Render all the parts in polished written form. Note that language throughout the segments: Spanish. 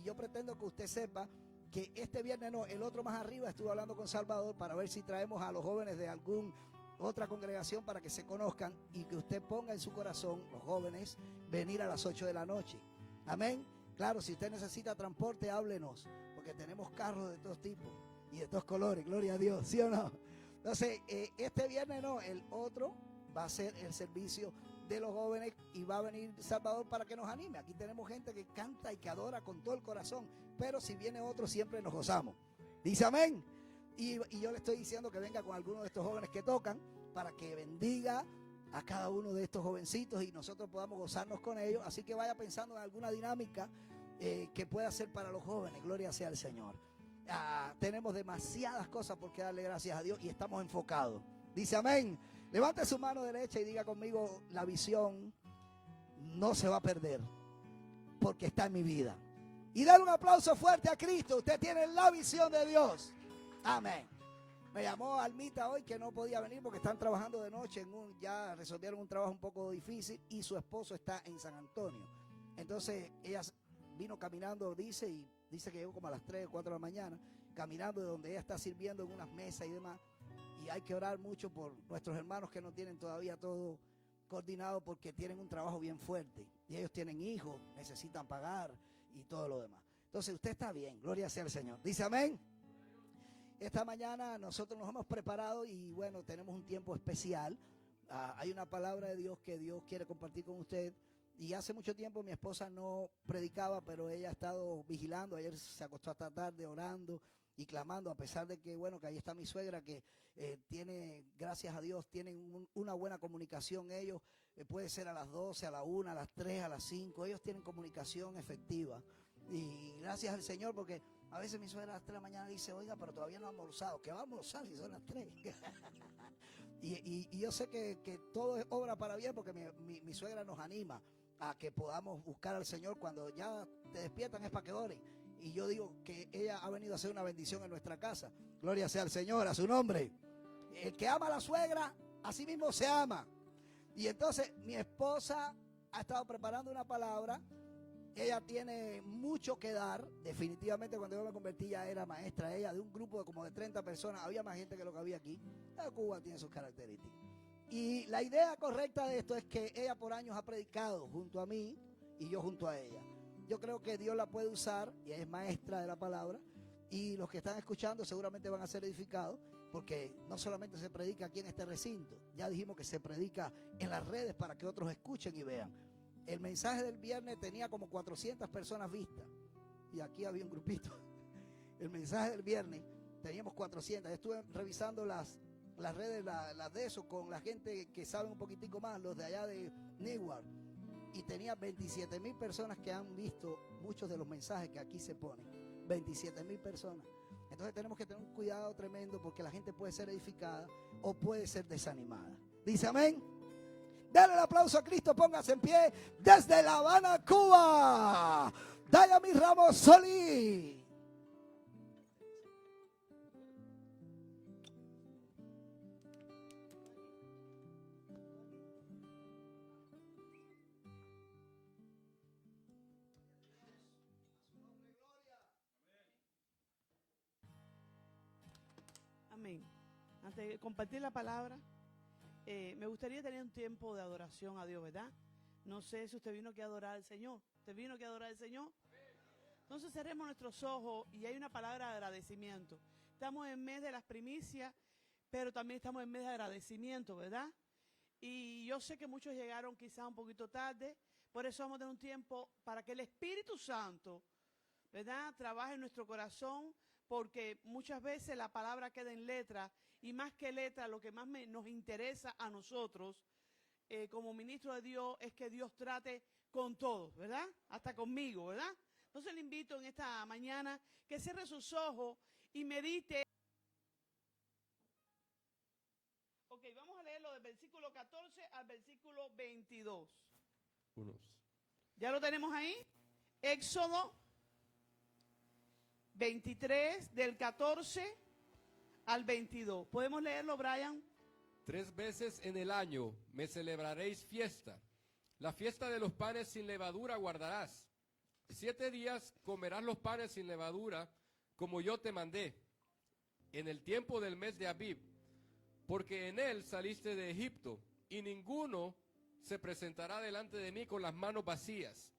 y yo pretendo que usted sepa que este viernes no, el otro más arriba estuve hablando con Salvador para ver si traemos a los jóvenes de alguna otra congregación para que se conozcan y que usted ponga en su corazón, los jóvenes, venir a las 8 de la noche. Amén. Claro, si usted necesita transporte, háblenos, porque tenemos carros de todos tipos y de todos colores, gloria a Dios, ¿sí o no? Entonces, este viernes no, el otro va a ser el servicio de los jóvenes y va a venir Salvador para que nos anime. Aquí tenemos gente que canta y que adora con todo el corazón, pero si viene otro siempre nos gozamos. Dice amén. Y yo le estoy diciendo que venga con alguno de estos jóvenes que tocan para que bendiga a cada uno de estos jovencitos y nosotros podamos gozarnos con ellos. Así que vaya pensando en alguna dinámica que pueda ser para los jóvenes. Gloria sea al Señor. Tenemos demasiadas cosas por qué darle gracias a Dios y estamos enfocados. Dice amén. Levante su mano derecha y diga conmigo: la visión no se va a perder porque está en mi vida. Y dale un aplauso fuerte a Cristo. Usted tiene la visión de Dios. Amén. Me llamó Almita hoy que no podía venir porque están trabajando de noche. Ya resolvieron un trabajo un poco difícil y su esposo está en San Antonio. Entonces ella vino caminando, dice que llegó como a las 3 o 4 de la mañana, caminando de donde ella está sirviendo en unas mesas y demás. Y hay que orar mucho por nuestros hermanos que no tienen todavía todo coordinado porque tienen un trabajo bien fuerte. Y ellos tienen hijos, necesitan pagar y todo lo demás. Entonces usted está bien, gloria sea al Señor. Dice amén. Esta mañana nosotros nos hemos preparado y bueno, tenemos un tiempo especial. Hay una palabra de Dios que Dios quiere compartir con usted. Y hace mucho tiempo mi esposa no predicaba, pero ella ha estado vigilando. Ayer se acostó hasta tarde orando y clamando, a pesar de que, bueno, que ahí está mi suegra, que tiene, gracias a Dios, tienen una buena comunicación ellos. Puede ser a las 12, a la 1, a las 3, a las 5. Ellos tienen comunicación efectiva. Y gracias al Señor, porque a veces mi suegra a las 3 de la mañana dice: oiga, pero todavía no ha almorzado. ¿Qué va a almorzar si son las 3? y yo sé que todo es obra para bien, porque mi suegra nos anima a que podamos buscar al Señor. Cuando ya te despiertan es para que oren. Y yo digo que ella ha venido a hacer una bendición en nuestra casa. Gloria sea al Señor, a su nombre. El que ama a la suegra, así mismo se ama. Y entonces mi esposa ha estado preparando una palabra. Ella tiene mucho que dar. Definitivamente cuando yo me convertí ya era maestra ella de un grupo de como de 30 personas. Había más gente que lo que había aquí. Cuba tiene sus características. Y la idea correcta de esto es que ella por años ha predicado junto a mí y yo junto a ella. Yo creo que Dios la puede usar y es maestra de la palabra. Y los que están escuchando seguramente van a ser edificados, porque no solamente se predica aquí en este recinto. Ya dijimos que se predica en las redes para que otros escuchen y vean. El mensaje del viernes tenía como 400 personas vistas y aquí había un grupito. El mensaje del viernes teníamos 400. Yo estuve revisando las redes, las de eso, con la gente que sabe un poquitico más, los de allá de Newark, y tenía 27,000 personas que han visto muchos de los mensajes que aquí se ponen. 27,000 personas. Entonces tenemos que tener un cuidado tremendo, porque la gente puede ser edificada o puede ser desanimada. Dice amén. Dale el aplauso a Cristo, póngase en pie desde La Habana, Cuba. Dayami Ramos Solís. Amén. Antes de compartir la palabra, me gustaría tener un tiempo de adoración a Dios, ¿verdad? No sé si usted vino aquí a adorar al Señor. ¿Usted vino aquí a adorar al Señor? Entonces cerremos nuestros ojos y hay una palabra de agradecimiento. Estamos en mes de las primicias, pero también estamos en mes de agradecimiento, ¿verdad? Y yo sé que muchos llegaron quizás un poquito tarde, por eso vamos a tener un tiempo para que el Espíritu Santo, ¿verdad?, trabaje en nuestro corazón, porque muchas veces la palabra queda en letra, y más que letra, lo que más nos interesa a nosotros como ministro de Dios es que Dios trate con todos, ¿verdad? Hasta conmigo, ¿verdad? Entonces le invito en esta mañana que cierre sus ojos y medite. Ok, vamos a leerlo del versículo 14 al versículo 22. ¿Ya lo tenemos ahí? Éxodo 23, del 14 al 22. ¿Podemos leerlo, Brian? 3 veces en el año me celebraréis fiesta. La fiesta de los panes sin levadura guardarás. 7 días comerás los panes sin levadura, como yo te mandé, en el tiempo del mes de Abib, porque en él saliste de Egipto, y ninguno se presentará delante de mí con las manos vacías.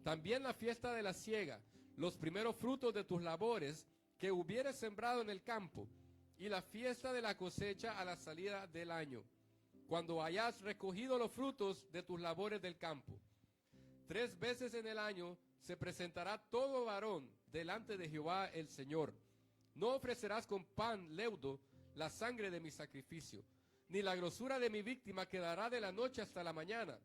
También la fiesta de la siega, los primeros frutos de tus labores que hubieres sembrado en el campo, y la fiesta de la cosecha a la salida del año, cuando hayas recogido los frutos de tus labores del campo. 3 veces en el año se presentará todo varón delante de Jehová el Señor. No ofrecerás con pan leudo la sangre de mi sacrificio, ni la grosura de mi víctima quedará de la noche hasta la mañana.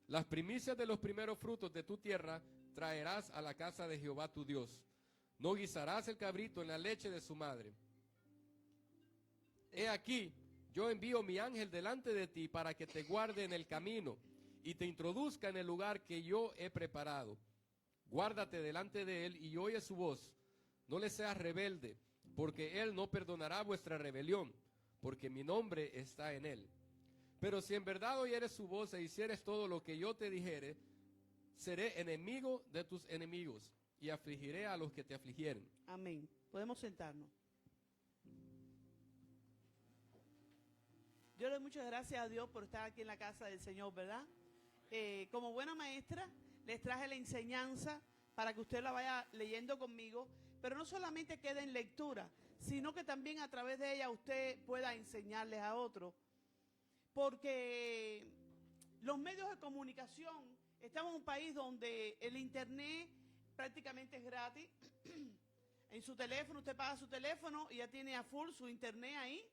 Las primicias de los primeros frutos de tu tierra traerás a la casa de Jehová tu Dios. No guisarás el cabrito en la leche de su madre. He aquí, yo envío mi ángel delante de ti para que te guarde en el camino y te introduzca en el lugar que yo he preparado. Guárdate delante de él y oye su voz. No le seas rebelde, porque él no perdonará vuestra rebelión, porque mi nombre está en él. Pero si en verdad oyeres su voz e hicieres todo lo que yo te dijere, seré enemigo de tus enemigos y afligiré a los que te afligieren. Amén. Podemos sentarnos. Yo le doy muchas gracias a Dios por estar aquí en la casa del Señor, ¿verdad? Como buena maestra, les traje la enseñanza para que usted la vaya leyendo conmigo, pero no solamente quede en lectura, sino que también a través de ella usted pueda enseñarles a otros. Porque los medios de comunicación, estamos en un país donde el internet prácticamente es gratis. En su teléfono, usted paga su teléfono y ya tiene a full su internet ahí.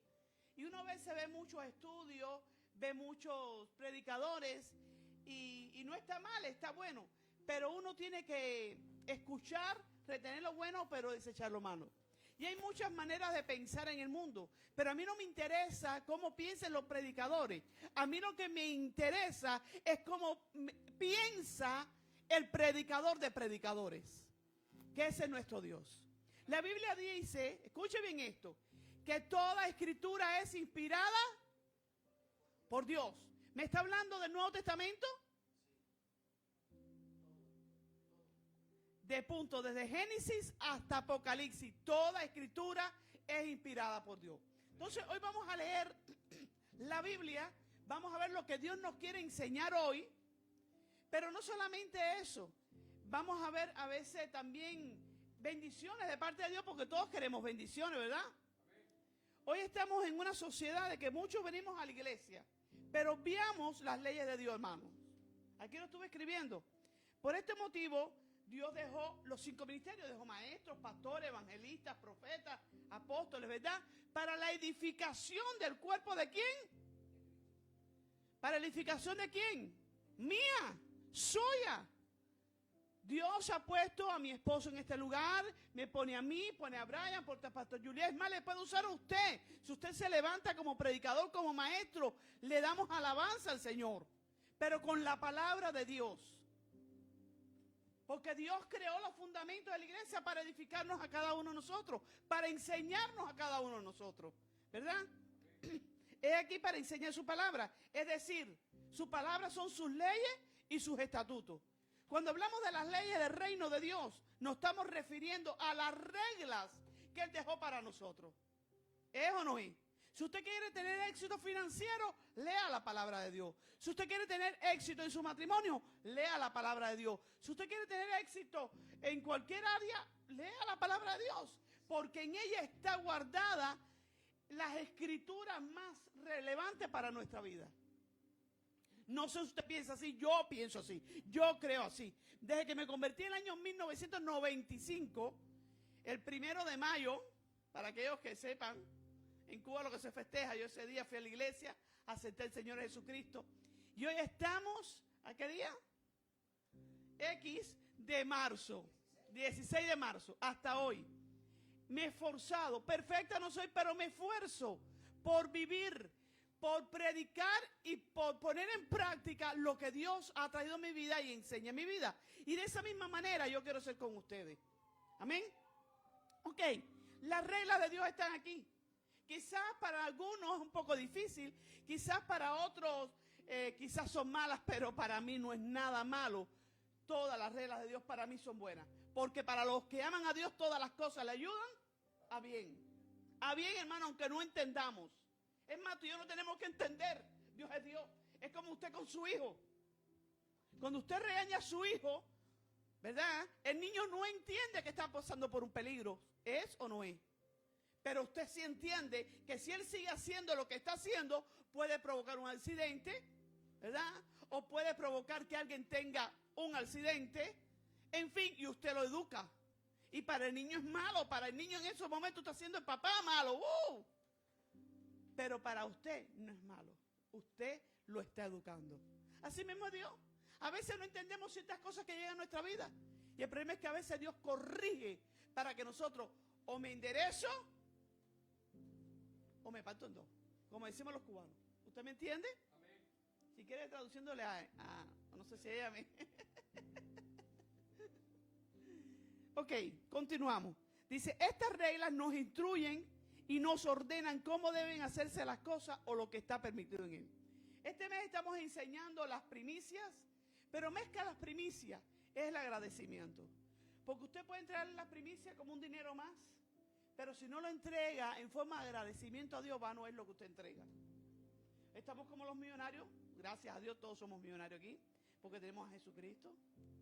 Y uno a veces ve muchos estudios, ve muchos predicadores y no está mal, está bueno. Pero uno tiene que escuchar, retener lo bueno, pero desechar lo malo. Y hay muchas maneras de pensar en el mundo, pero a mí no me interesa cómo piensen los predicadores. A mí lo que me interesa es cómo piensa el predicador de predicadores, que ese es nuestro Dios. La Biblia dice, escuche bien esto, que toda escritura es inspirada por Dios. ¿Me está hablando del Nuevo Testamento? De punto, desde Génesis hasta Apocalipsis, toda escritura es inspirada por Dios. Entonces, hoy vamos a leer la Biblia, vamos a ver lo que Dios nos quiere enseñar hoy, pero no solamente eso, vamos a ver a veces también bendiciones de parte de Dios, porque todos queremos bendiciones, ¿verdad? Hoy estamos en una sociedad de que muchos venimos a la iglesia, pero obviamos las leyes de Dios, hermanos. Aquí lo estuve escribiendo. Por este motivo, Dios dejó los 5 ministerios, dejó maestros, pastores, evangelistas, profetas, apóstoles, ¿verdad? Para la edificación del cuerpo de ¿quién? ¿Para la edificación de quién? Mía, suya. Dios ha puesto a mi esposo en este lugar, me pone a mí, pone a Brian, pone a Pastor Julián. Es más, le puede usar a usted. Si usted se levanta como predicador, como maestro, le damos alabanza al Señor. Pero con la palabra de Dios. Porque Dios creó los fundamentos de la iglesia para edificarnos a cada uno de nosotros, para enseñarnos a cada uno de nosotros, ¿verdad? Es aquí para enseñar su palabra. Es decir, su palabra son sus leyes y sus estatutos. Cuando hablamos de las leyes del reino de Dios, nos estamos refiriendo a las reglas que Él dejó para nosotros. ¿Es o no es? Si usted quiere tener éxito financiero, lea la palabra de Dios. Si usted quiere tener éxito en su matrimonio, lea la palabra de Dios. Si usted quiere tener éxito en cualquier área, lea la palabra de Dios. Porque en ella está guardada las escrituras más relevantes para nuestra vida. No sé si usted piensa así, yo pienso así, yo creo así. Desde que me convertí en el año 1995, el 1 de mayo, para aquellos que sepan, en Cuba lo que se festeja, yo ese día fui a la iglesia, acepté al Señor Jesucristo. Y hoy estamos, ¿a qué día? X de marzo, 16 de marzo, hasta hoy. Me he esforzado, perfecta no soy, pero me esfuerzo por vivir, por predicar y por poner en práctica lo que Dios ha traído a mi vida y enseña en mi vida. Y de esa misma manera yo quiero ser con ustedes. Amén. Ok, las reglas de Dios están aquí. Quizás para algunos es un poco difícil, quizás para otros quizás son malas, pero para mí no es nada malo. todas las reglas de Dios para mí son buenas. Porque para los que aman a Dios todas las cosas le ayudan a bien. A bien, hermano, aunque no entendamos. Es más, tú y yo no tenemos que entender. Dios es Dios. Es como usted con su hijo. Cuando usted regaña a su hijo, ¿verdad? El niño no entiende que está pasando por un peligro. ¿Es o no es? Pero usted sí entiende que si él sigue haciendo lo que está haciendo, puede provocar un accidente, ¿verdad? O puede provocar que alguien tenga un accidente. En fin, y usted lo educa. Y para el niño es malo. Para el niño en esos momentos está haciendo el papá malo. Pero para usted no es malo. Usted lo está educando. Así mismo Dios. A veces no entendemos ciertas cosas que llegan a nuestra vida. Y el problema es que a veces Dios corrige para que nosotros o me enderezo o me parto en dos. Como decimos los cubanos. ¿Usted me entiende? Amén. Si quiere traduciéndole no sé si ella me... Ok, continuamos. Dice, estas reglas nos instruyen y nos ordenan cómo deben hacerse las cosas o lo que está permitido en él. Este mes estamos enseñando las primicias, pero más que las primicias es el agradecimiento. Porque usted puede entregar las primicias como un dinero más, pero si no lo entrega en forma de agradecimiento a Dios, vano es lo que usted entrega. Estamos como los millonarios, gracias a Dios todos somos millonarios aquí, porque tenemos a Jesucristo,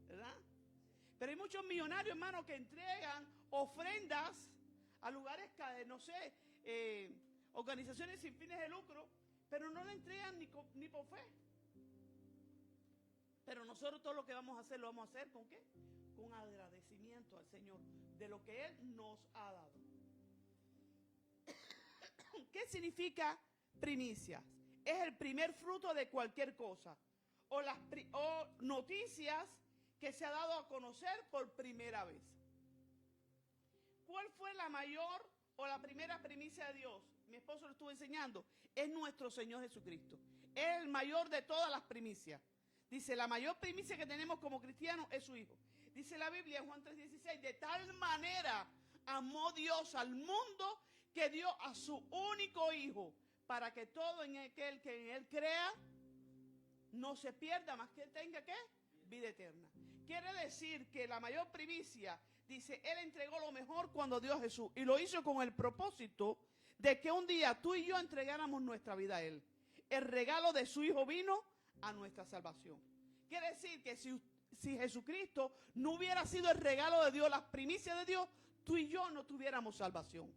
¿verdad? Pero hay muchos millonarios, hermanos, que entregan ofrendas a lugares, no sé, organizaciones sin fines de lucro, pero no le entregan ni por fe. Pero nosotros todo lo que vamos a hacer, lo vamos a hacer ¿con qué? Con agradecimiento al Señor de lo que Él nos ha dado. ¿Qué significa primicias? Es el primer fruto de cualquier cosa o noticias que se ha dado a conocer por primera vez. ¿Cuál fue la mayor o la primera primicia de Dios? Mi esposo lo estuvo enseñando. Es nuestro Señor Jesucristo. Es el mayor de todas las primicias. Dice, la mayor primicia que tenemos como cristianos es su Hijo. Dice la Biblia en Juan 3:16, de tal manera amó Dios al mundo que dio a su único Hijo, para que todo en aquel que en Él crea no se pierda, más que tenga ¿qué? Vida eterna. Quiere decir que la mayor primicia, dice, Él entregó lo mejor cuando dio a Jesús. Y lo hizo con el propósito de que un día tú y yo entregáramos nuestra vida a Él. El regalo de su Hijo vino a nuestra salvación. Quiere decir que si Jesucristo no hubiera sido el regalo de Dios, las primicias de Dios, tú y yo no tuviéramos salvación.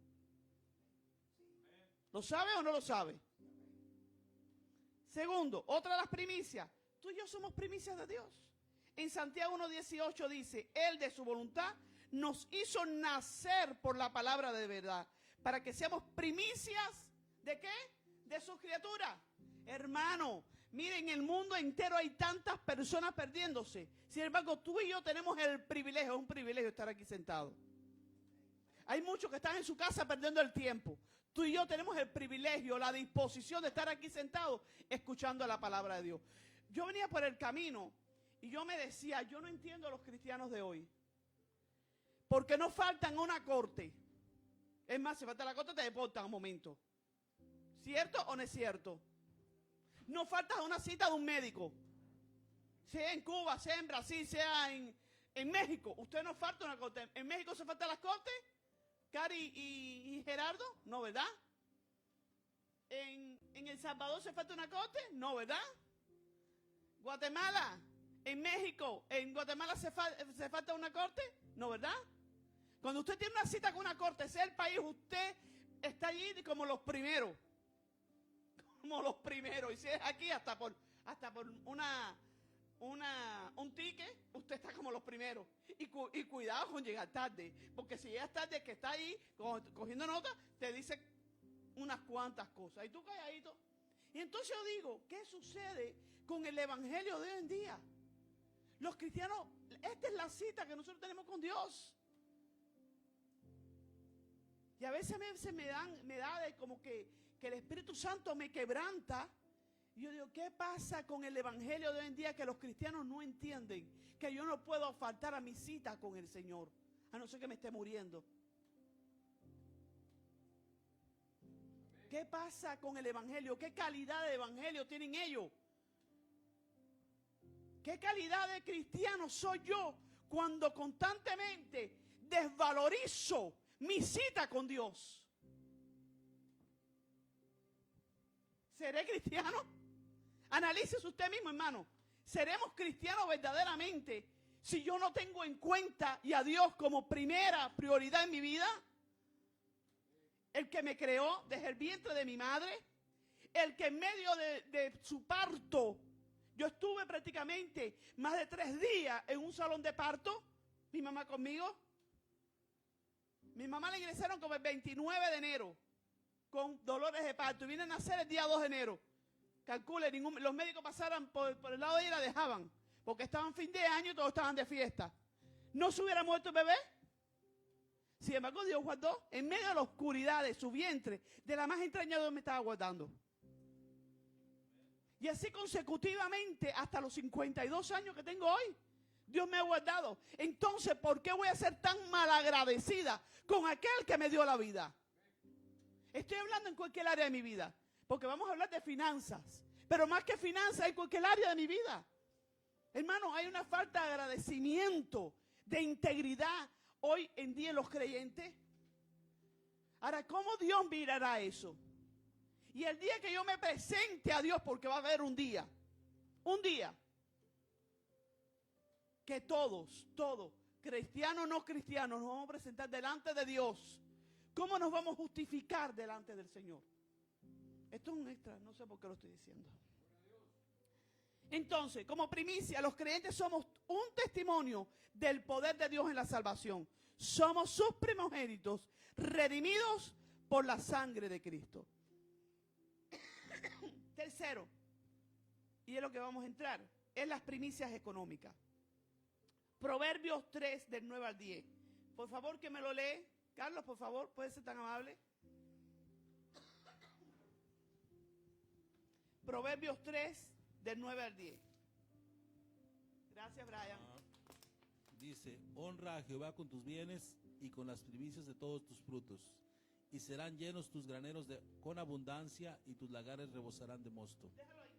¿Lo sabe o no lo sabe? Segundo, otra de las primicias. Tú y yo somos primicias de Dios. En Santiago 1:18 dice, Él de su voluntad nos hizo nacer por la palabra de verdad, para que seamos primicias, ¿de qué? De sus criaturas. Hermano, miren, en el mundo entero hay tantas personas perdiéndose. Sin embargo, tú y yo tenemos el privilegio, es un privilegio estar aquí sentados. Hay muchos que están en su casa perdiendo el tiempo. Tú y yo tenemos el privilegio, la disposición de estar aquí sentados escuchando la palabra de Dios. Yo venía por el camino y yo me decía, yo no entiendo a los cristianos de hoy. Porque no faltan a una corte. Es más, si falta la corte te deportan un momento. ¿Cierto o no es cierto? No faltas a una cita de un médico. Sea en Cuba, sea en Brasil, sea en México. Usted no falta una corte. ¿En México se faltan las cortes? ¿Cari y Gerardo? No, ¿verdad? ¿En El Salvador se falta una corte? No, ¿verdad? ¿Guatemala? ¿En México? ¿En Guatemala se falta una corte? No, ¿verdad? Cuando usted tiene una cita con una corte, sea el país, usted está allí como los primeros. Como los primeros. Y si es aquí, hasta por un ticket, usted está como los primeros. Y cuidado con llegar tarde. Porque si llegas tarde, el que está ahí cogiendo notas, te dice unas cuantas cosas. Y tú calladito. Y entonces yo digo, ¿qué sucede con el evangelio de hoy en día? Los cristianos, esta es la cita que nosotros tenemos con Dios. Y a veces me da de como que el Espíritu Santo me quebranta. Y yo digo, ¿qué pasa con el evangelio de hoy en día que los cristianos no entienden? Que yo no puedo faltar a mi cita con el Señor, a no ser que me esté muriendo. ¿Qué pasa con el evangelio? ¿Qué calidad de evangelio tienen ellos? ¿Qué calidad de cristiano soy yo cuando constantemente desvalorizo mi cita con Dios? ¿Seré cristiano? Analícese usted mismo, hermano. ¿Seremos cristianos verdaderamente si yo no tengo en cuenta y a Dios como primera prioridad en mi vida? El que me creó desde el vientre de mi madre, el que en medio de su parto, yo estuve prácticamente más de 3 días en un salón de parto, mi mamá conmigo. Mi mamá la ingresaron como el 29 de enero con dolores de parto y viene a nacer el día 2 de enero. Calcule, los médicos pasaran por el lado de ella y la dejaban, porque estaban fin de año y todos estaban de fiesta. ¿No se hubiera muerto el bebé? Sin embargo, Dios guardó en medio de la oscuridad de su vientre, de la más entrañada donde me estaba guardando. Y así consecutivamente hasta los 52 años que tengo hoy, Dios me ha guardado. Entonces, ¿por qué voy a ser tan malagradecida con aquel que me dio la vida? Estoy hablando en cualquier área de mi vida, porque vamos a hablar de finanzas. Pero más que finanzas, en cualquier área de mi vida. Hermano, hay una falta de agradecimiento, de integridad hoy en día en los creyentes. Ahora, ¿cómo Dios mirará eso? Y el día que yo me presente a Dios, porque va a haber un día, que todos, cristianos o no cristianos, nos vamos a presentar delante de Dios. ¿Cómo nos vamos a justificar delante del Señor? Esto es un extra, no sé por qué lo estoy diciendo. Entonces, como primicia, los creyentes somos un testimonio del poder de Dios en la salvación. Somos sus primogénitos, redimidos por la sangre de Cristo. Tercero, y es lo que vamos a entrar, es las primicias económicas. Proverbios 3, del 9 al 10. Por favor, que me lo lee. Carlos, por favor, ¿puede ser tan amable? Proverbios 3, del 9 al 10. Gracias, Brian. Dice, honra a Jehová con tus bienes y con las primicias de todos tus frutos. Y serán llenos tus graneros con abundancia y tus lagares rebosarán de mosto. Déjalo ahí.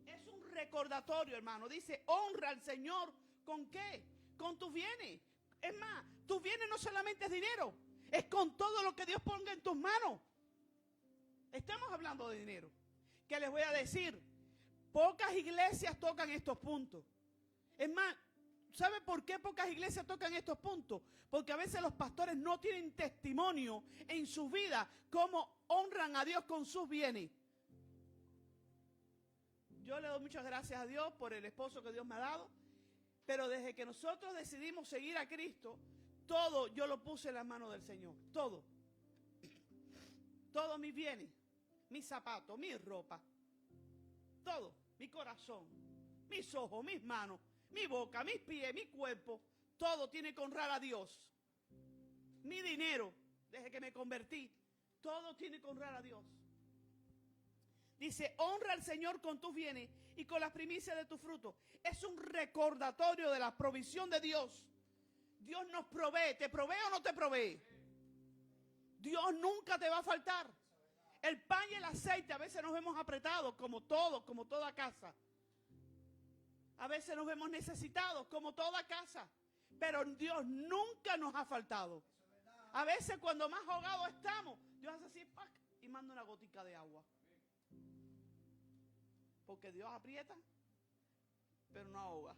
Es un recordatorio, hermano. Dice, honra al Señor. ¿Con qué? Con tus bienes. Es más, tus bienes no solamente es dinero, es con todo lo que Dios ponga en tus manos. Estamos hablando de dinero. ¿Qué les voy a decir? Pocas iglesias tocan estos puntos. Es más, ¿sabe por qué pocas iglesias tocan estos puntos? Porque a veces los pastores no tienen testimonio en sus vidas cómo honran a Dios con sus bienes. Yo le doy muchas gracias a Dios por el esposo que Dios me ha dado, pero desde que nosotros decidimos seguir a Cristo, todo yo lo puse en las manos del Señor, todo. Todos mis bienes, mis zapatos, mi ropa, todo, mi corazón, mis ojos, mis manos, mi boca, mis pies, mi cuerpo, todo tiene que honrar a Dios. Mi dinero, desde que me convertí, todo tiene que honrar a Dios. Dice, honra al Señor con tus bienes y con las primicias de tus frutos. Es un recordatorio de la provisión de Dios. Dios nos provee. ¿Te provee o no te provee? Dios nunca te va a faltar. El pan y el aceite, a veces nos vemos apretados, como toda casa. A veces nos vemos necesitados, como toda casa. Pero Dios nunca nos ha faltado. A veces cuando más ahogados estamos, Dios hace así, ¡pac!, y manda una gotica de agua. Porque Dios aprieta, pero no ahoga.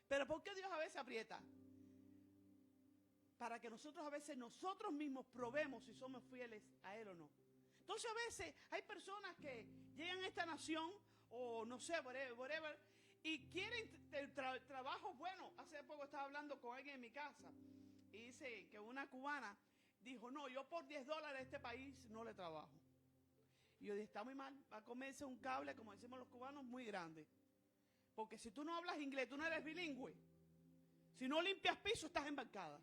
Pero ¿por qué Dios a veces aprieta? Para que nosotros a veces nosotros mismos probemos si somos fieles a Él o no. Entonces a veces hay personas que llegan a esta nación, o no sé, whatever, y quieren trabajo bueno. Hace poco estaba hablando con alguien en mi casa y dice que una cubana dijo, no, yo por $10 a este país no le trabajo. Y yo dije, está muy mal, va a comerse un cable, como decimos los cubanos, muy grande. Porque si tú no hablas inglés, tú no eres bilingüe. Si no limpias piso, estás embarcada.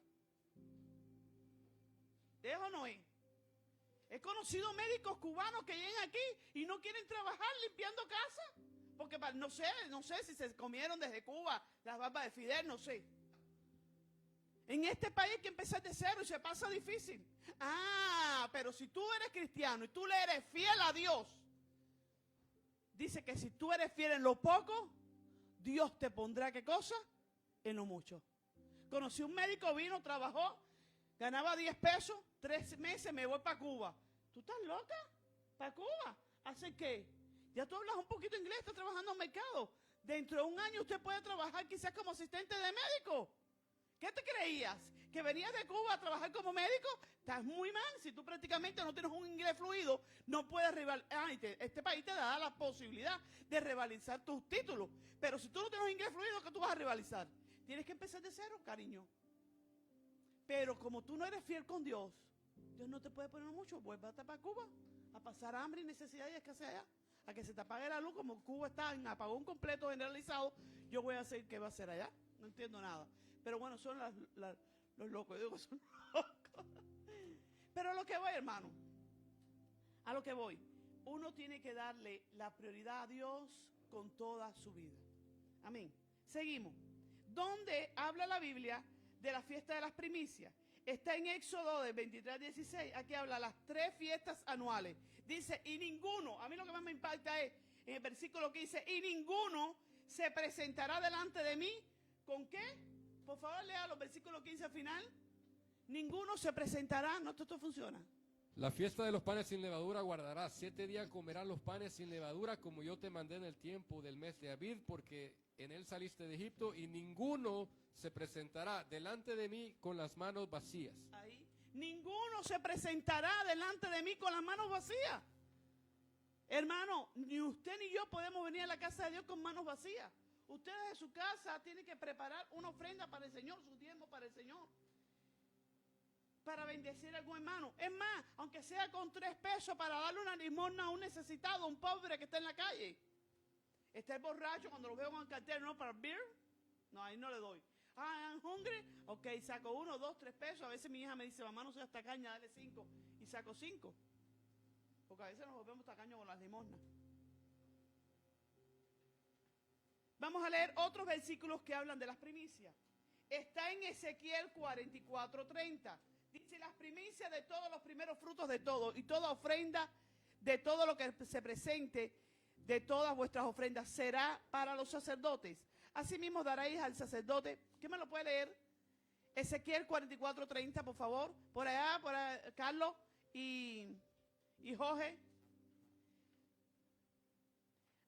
¿Es o no es? He conocido médicos cubanos que llegan aquí y no quieren trabajar limpiando casa. Porque no sé si se comieron desde Cuba las barbas de Fidel, no sé. En este país hay que empezar de cero y se pasa difícil. Ah, pero si tú eres cristiano y tú le eres fiel a Dios, dice que si tú eres fiel en lo poco, Dios te pondrá, ¿qué cosa? En lo mucho. Conocí un médico, vino, trabajó, ganaba 10 pesos, 3 meses, me voy para Cuba. ¿Tú estás loca? ¿Para Cuba? ¿Hace qué? Ya tú hablas un poquito inglés, estás trabajando en mercado. Dentro de un año usted puede trabajar quizás como asistente de médico. ¿Qué te creías? ¿Que venías de Cuba a trabajar como médico? Estás muy mal. Si tú prácticamente no tienes un inglés fluido, no puedes rivalizar. Este país te da la posibilidad de rivalizar tus títulos. Pero si tú no tienes un inglés fluido, ¿qué tú vas a rivalizar? Tienes que empezar de cero, cariño. Pero como tú no eres fiel con Dios, Dios no te puede poner mucho. Vuélvate para Cuba a pasar hambre y necesidad y escasez allá. A que se te apague la luz, como Cuba está en apagón completo generalizado, yo voy a hacer qué va a hacer allá. No entiendo nada. Pero bueno, son los locos. Yo digo que son locos. Pero a lo que voy, hermano, a lo que voy, uno tiene que darle la prioridad a Dios con toda su vida. Amén. Seguimos. ¿Dónde habla la Biblia de la fiesta de las primicias? Está en Éxodo del 23:16. Aquí habla las 3 fiestas anuales. Dice, y ninguno, a mí lo que más me impacta es en el versículo que dice, y ninguno se presentará delante de mí. ¿Con qué? Por favor, lea los versículos 15 al final. Ninguno se presentará. No, esto funciona. La fiesta de los panes sin levadura guardarás. 7 días comerás los panes sin levadura, como yo te mandé en el tiempo del mes de Abib, porque en él saliste de Egipto, y ninguno se presentará delante de mí con las manos vacías. Ahí. Ninguno se presentará delante de mí con las manos vacías. Hermano, ni usted ni yo podemos venir a la casa de Dios con manos vacías. Usted de su casa tiene que preparar una ofrenda para el Señor, su tiempo para el Señor, para bendecir a algún hermano. Es más, aunque sea con 3 pesos para darle una limosna a un necesitado, a un pobre que está en la calle. Está el borracho, cuando lo veo con el cartel, ¿no? Para beer, no, ahí no le doy. Ah, ¿I'm hungry? Ok, saco 1, 2, 3 pesos. A veces mi hija me dice, mamá, no seas tacaña, dale 5. Y saco 5. Porque a veces nos volvemos tacaños con las limosnas. Vamos a leer otros versículos que hablan de las primicias. Está en Ezequiel 44:30. Dice, las primicias de todos los primeros frutos de todo, y toda ofrenda de todo lo que se presente, de todas vuestras ofrendas, será para los sacerdotes. Asimismo daréis al sacerdote. ¿Quién me lo puede leer? Ezequiel 44:30, por favor. Por allá, Carlos y Jorge.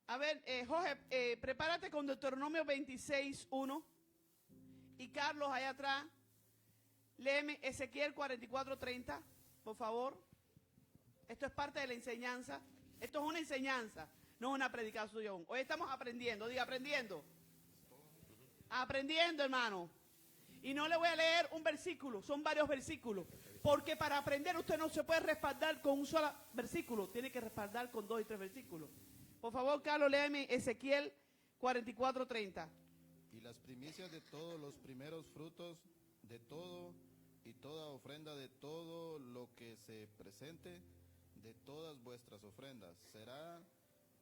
A ver, Jorge, prepárate con Deuteronomio 26:1. Y Carlos, allá atrás, léeme Ezequiel 44:30, por favor. Esto es parte de la enseñanza. Esto es una enseñanza, no es una predicación. Hoy estamos aprendiendo, diga aprendiendo. Aprendiendo, hermano. Y no le voy a leer un versículo, son varios versículos. Porque para aprender usted no se puede respaldar con un solo versículo, tiene que respaldar con 2 y 3 versículos. Por favor, Carlos, léeme Ezequiel 44:30. Y las primicias de todos los primeros frutos de todo y toda ofrenda de todo lo que se presente de todas vuestras ofrendas será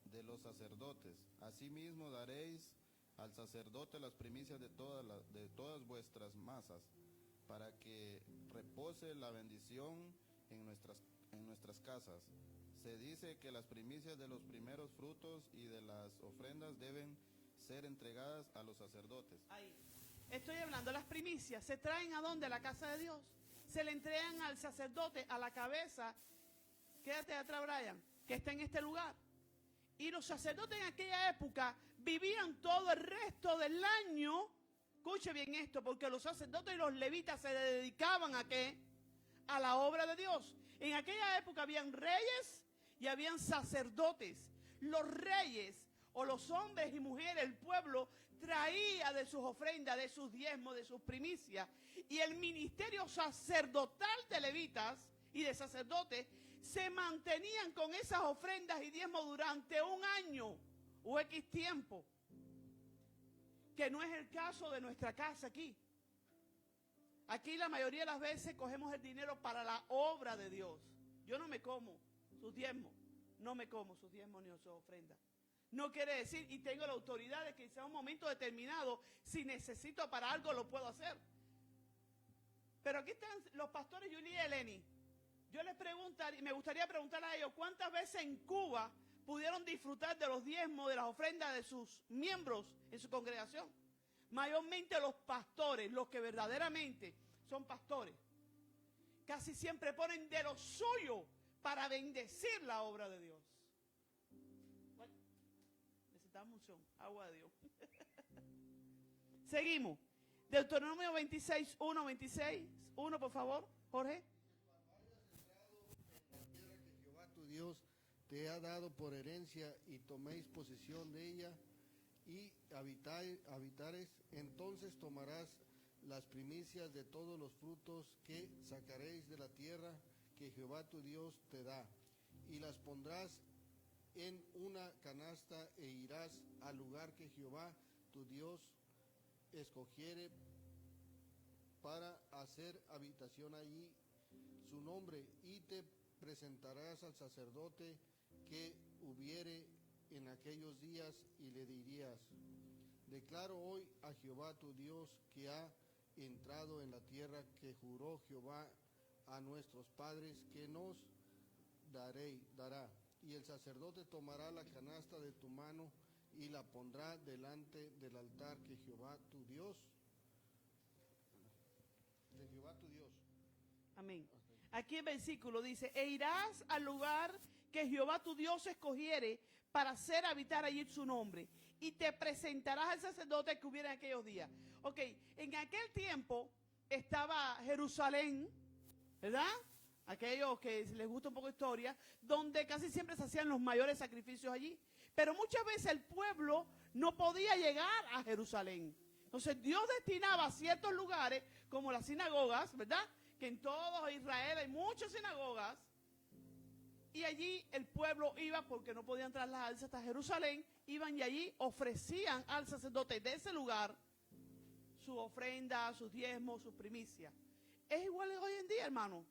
de los sacerdotes. Asimismo daréis al sacerdote las primicias de todas vuestras masas, para que repose la bendición en nuestras casas. Se dice que las primicias de los primeros frutos y de las ofrendas deben ser entregadas a los sacerdotes. Ahí. Estoy hablando, las primicias se traen ¿a dónde? A la casa de Dios. Se le entregan al sacerdote, a la cabeza. Quédate atrás, Brian, que está en este lugar. Y los sacerdotes en aquella época vivían todo el resto del año. Escuche bien esto, porque los sacerdotes y los levitas se dedicaban ¿a qué? A la obra de Dios. En aquella época habían reyes y habían sacerdotes. Los reyes o los hombres y mujeres, el pueblo, traía de sus ofrendas, de sus diezmos, de sus primicias. Y el ministerio sacerdotal de levitas y de sacerdotes se mantenían con esas ofrendas y diezmos durante un año o X tiempo. Que no es el caso de nuestra casa aquí. Aquí la mayoría de las veces cogemos el dinero para la obra de Dios. Yo no me como sus diezmos, no me como sus diezmos ni sus ofrendas. No quiere decir, y tengo la autoridad de que en un momento determinado, si necesito para algo, lo puedo hacer. Pero aquí están los pastores Julie y Eleni. Yo les preguntaría, me gustaría preguntar a ellos, ¿cuántas veces en Cuba pudieron disfrutar de los diezmos, de las ofrendas de sus miembros en su congregación. Mayormente los pastores, los que verdaderamente son pastores, casi siempre ponen de lo suyo para bendecir la obra de Dios. Bueno, necesitamos unción, agua de Dios. Seguimos. Deuteronomio 26, 1, 26, 1, por favor, Jorge. Tu Dios te ha dado por herencia y toméis posesión de ella y habitares, entonces tomarás las primicias de todos los frutos que sacaréis de la tierra que Jehová tu Dios te da, y las pondrás en una canasta e irás al lugar que Jehová tu Dios escogiere para hacer habitación allí su nombre, y te presentarás al sacerdote que hubiere en aquellos días y le dirías: declaro hoy a Jehová tu Dios que ha entrado en la tierra que juró Jehová a nuestros padres que nos dará. Y el sacerdote tomará la canasta de tu mano y la pondrá delante del altar que Jehová tu Dios, Amén. Aquí el versículo dice: e irás al lugar que Jehová tu Dios escogiere para hacer habitar allí su nombre, y te presentarás al sacerdote que hubiera en aquellos días. Ok, en aquel tiempo estaba Jerusalén, ¿verdad? Aquellos que les gusta un poco de historia, donde casi siempre se hacían los mayores sacrificios allí. Pero muchas veces el pueblo no podía llegar a Jerusalén. Entonces Dios destinaba ciertos lugares, como las sinagogas, ¿verdad? Que en todo Israel hay muchas sinagogas. Y allí el pueblo iba, porque no podían trasladarse hasta Jerusalén, iban y allí ofrecían al sacerdote de ese lugar su ofrenda, sus diezmos, sus primicias. Es igual hoy en día, hermano.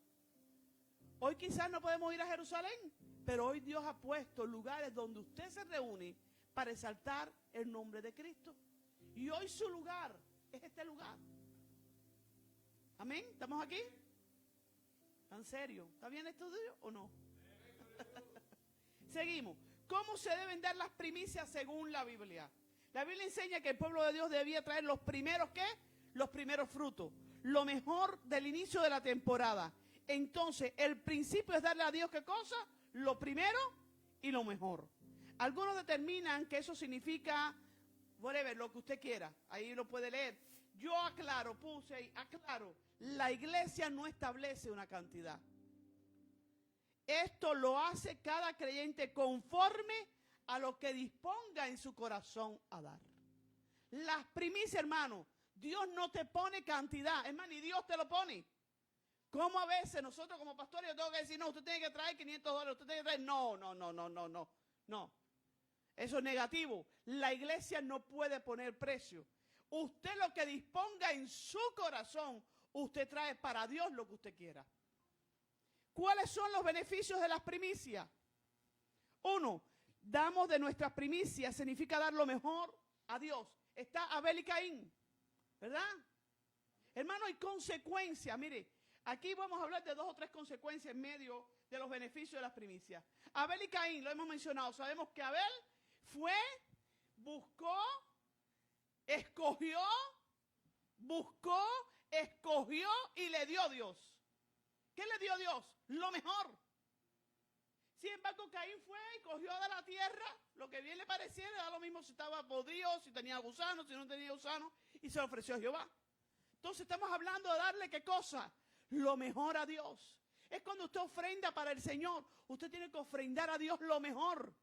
Hoy quizás no podemos ir a Jerusalén, pero hoy Dios ha puesto lugares donde usted se reúne para exaltar el nombre de Cristo. Y hoy su lugar es este lugar. Amén. ¿Estamos aquí? ¿Tan serio? ¿Está bien estudio o no? Seguimos. ¿Cómo se deben dar las primicias según la Biblia? La Biblia enseña que el pueblo de Dios debía traer los primeros, ¿qué? Los primeros frutos. Lo mejor del inicio de la temporada. Entonces, el principio es darle a Dios, ¿qué cosa? Lo primero y lo mejor. Algunos determinan que eso significa, whatever, lo que usted quiera. Ahí lo puede leer. Yo puse ahí, aclaro. La iglesia no establece una cantidad. Esto lo hace cada creyente conforme a lo que disponga en su corazón a dar. Las primicias, hermano, Dios no te pone cantidad, es más, ni Dios te lo pone. Como a veces nosotros como pastores yo tengo que decir: no, usted tiene que traer $500, usted tiene que traer... No. Eso es negativo. La iglesia no puede poner precio. Usted lo que disponga en su corazón, usted trae para Dios lo que usted quiera. ¿Cuáles son los beneficios de las primicias? 1, damos de nuestras primicias, significa dar lo mejor a Dios. Está Abel y Caín, ¿verdad? Hermano, hay consecuencias. Mire, aquí vamos a hablar de 2 o 3 consecuencias en medio de los beneficios de las primicias. Abel y Caín, lo hemos mencionado. Sabemos que Abel fue, buscó, escogió y le dio a Dios. ¿Qué le dio a Dios? Lo mejor. Sin embargo, Caín fue y cogió de la tierra lo que bien le pareciera, da lo mismo si estaba podrido, si tenía gusano, si no tenía gusano, y se lo ofreció a Jehová. Entonces estamos hablando de darle ¿qué cosa? Lo mejor a Dios. Es cuando usted ofrenda para el Señor, usted tiene que ofrendar a Dios lo mejor.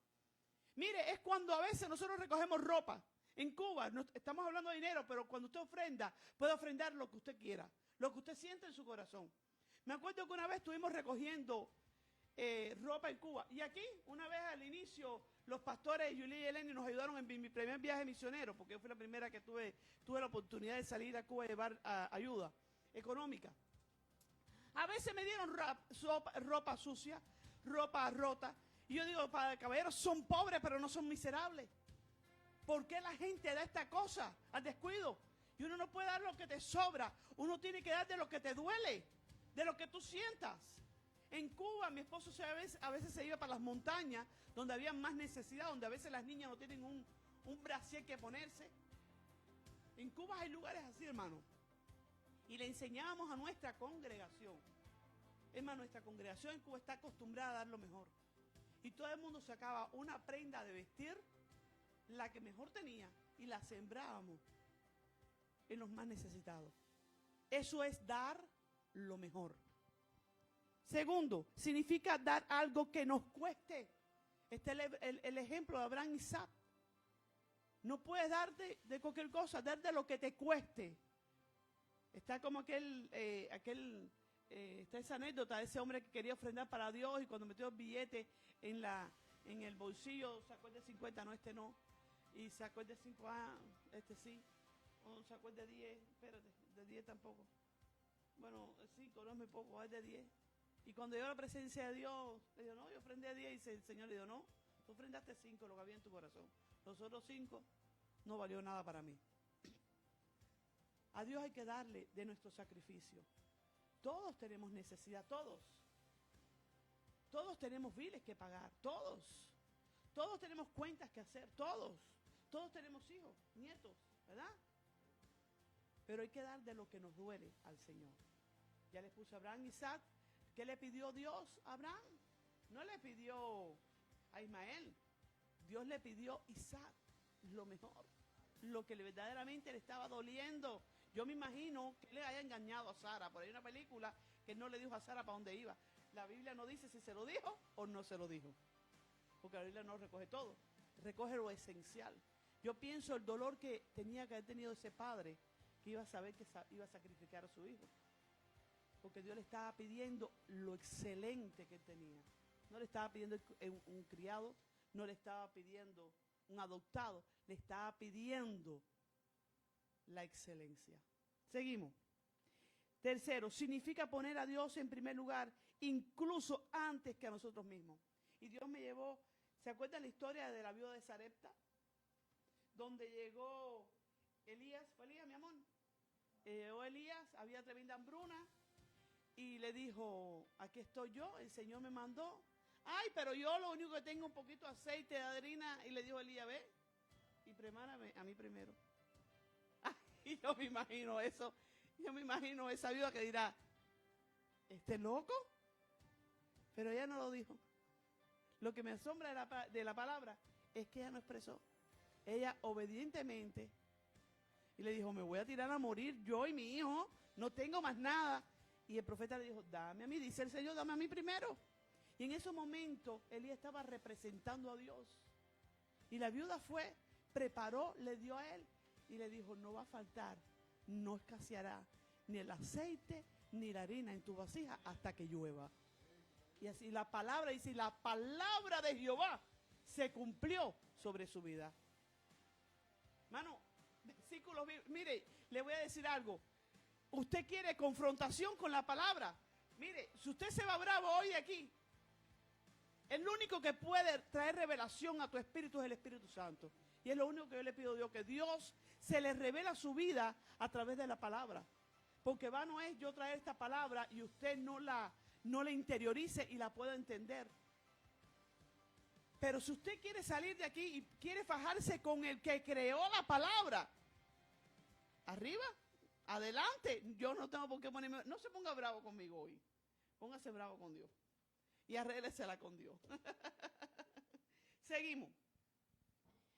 Mire, es cuando a veces nosotros recogemos ropa. En Cuba, no, estamos hablando de dinero, pero cuando usted ofrenda, puede ofrendar lo que usted quiera, lo que usted siente en su corazón. Me acuerdo que una vez estuvimos recogiendo ropa en Cuba. Y aquí, una vez al inicio, los pastores Julie y Eleni nos ayudaron en mi primer viaje misionero, porque yo fui la primera que tuve la oportunidad de salir a Cuba y llevar ayuda económica. A veces me dieron ropa sucia, ropa rota. Y yo digo, caballeros, son pobres, pero no son miserables. ¿Por qué la gente da esta cosa al descuido? Y uno no puede dar lo que te sobra. Uno tiene que dar de lo que te duele, de lo que tú sientas. En Cuba, mi esposo a veces se iba para las montañas, donde había más necesidad, donde a veces las niñas no tienen un brasier que ponerse. En Cuba hay lugares así, hermano. Y le enseñábamos a nuestra congregación. Es más, nuestra congregación en Cuba está acostumbrada a dar lo mejor. Y todo el mundo sacaba una prenda de vestir, la que mejor tenía, y la sembrábamos en los más necesitados. Eso es dar lo mejor. Segundo, significa dar algo que nos cueste. Este es el ejemplo de Abraham y Isaac. No puedes dar de cualquier cosa, dar de lo que te cueste. Está como está esa anécdota de ese hombre que quería ofrendar para Dios y cuando metió el billete en el bolsillo, sacó el de 50, no, este no. Y sacó el de 5, este sí. O sacó el de 10, espérate, de 10 tampoco. Bueno, 5 no es muy poco, es de 10. Y cuando llegó a la presencia de Dios, le dijo, no, yo ofrendé a 10. Y el Señor le dijo, no, tú ofrendaste 5, lo que había en tu corazón. Los otros 5 no valió nada para mí. A Dios hay que darle de nuestro sacrificio. Todos tenemos necesidad, todos. Todos tenemos biles que pagar, todos. Todos tenemos cuentas que hacer, todos. Todos tenemos hijos, nietos, ¿verdad? Pero hay que dar de lo que nos duele al Señor. Ya le puse a Abraham y Isaac. ¿Qué le pidió Dios a Abraham? No le pidió a Ismael. Dios le pidió a Isaac lo mejor. Lo que verdaderamente le estaba doliendo. Yo me imagino que le haya engañado a Sara. Por ahí hay una película que no le dijo a Sara para dónde iba. La Biblia no dice si se lo dijo o no se lo dijo. Porque la Biblia no recoge todo. Recoge lo esencial. Yo pienso el dolor que tenía que haber tenido ese padre que iba a saber que iba a sacrificar a su hijo. Porque Dios le estaba pidiendo lo excelente que tenía. No le estaba pidiendo un criado, no le estaba pidiendo un adoptado, le estaba pidiendo la excelencia. Seguimos. Tercero, significa poner a Dios en primer lugar, incluso antes que a nosotros mismos. Y Dios me llevó, ¿se acuerdan la historia de la viuda de Sarepta? Donde llegó Elías, ¿fue Elías, mi amor? Llegó Elías, había tremenda hambruna. Y le dijo, aquí estoy yo, el Señor me mandó. Ay, pero yo lo único que tengo un poquito de aceite de harina. Y le dijo Elías, ve, y prepárame a mí primero. Ay, y yo me imagino eso. Yo me imagino esa viuda que dirá, ¿este loco? Pero ella no lo dijo. Lo que me asombra de la palabra es que ella no expresó. Ella obedientemente. Y le dijo, me voy a tirar a morir yo y mi hijo. No tengo más nada. Y el profeta le dijo, dame a mí, dice el Señor, dame a mí primero. Y en ese momento, Elías estaba representando a Dios. Y la viuda fue, preparó, le dio a él. Y le dijo, no va a faltar, no escaseará ni el aceite ni la harina en tu vasija hasta que llueva. Y así la palabra dice, la palabra de Jehová se cumplió sobre su vida. Hermano, versículos, mire, le voy a decir algo. Usted quiere confrontación con la palabra. Mire, si usted se va bravo hoy de aquí, el único que puede traer revelación a tu espíritu es el Espíritu Santo. Y es lo único que yo le pido a Dios, que Dios se le revela su vida a través de la palabra. Porque vano es yo traer esta palabra y usted no la interiorice y la pueda entender. Pero si usted quiere salir de aquí y quiere fajarse con el que creó la palabra, arriba, adelante. Yo no tengo por qué ponerme, no se ponga bravo conmigo hoy. Póngase bravo con Dios. Y arréglesela con Dios. Seguimos.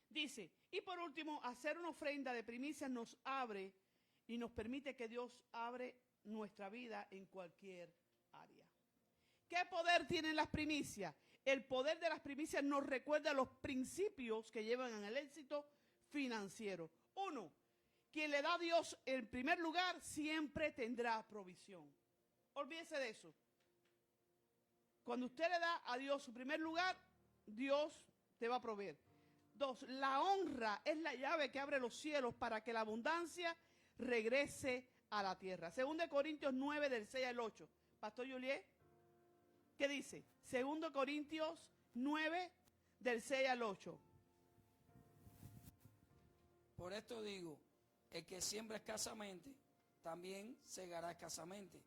Dice, y por último, hacer una ofrenda de primicias nos abre y nos permite que Dios abre nuestra vida en cualquier área. ¿Qué poder tienen las primicias? El poder de las primicias nos recuerda los principios que llevan al éxito financiero. 1. Quien le da a Dios en primer lugar siempre tendrá provisión. Olvídese de eso. Cuando usted le da a Dios su primer lugar, Dios te va a proveer. 2. La honra es la llave que abre los cielos para que la abundancia regrese a la tierra. 2 Corintios 9 del 6 al 8. Pastor Juliet, ¿qué dice? 2 Corintios 9 del 6 al 8. Por esto digo, el que siembra escasamente, también segará escasamente.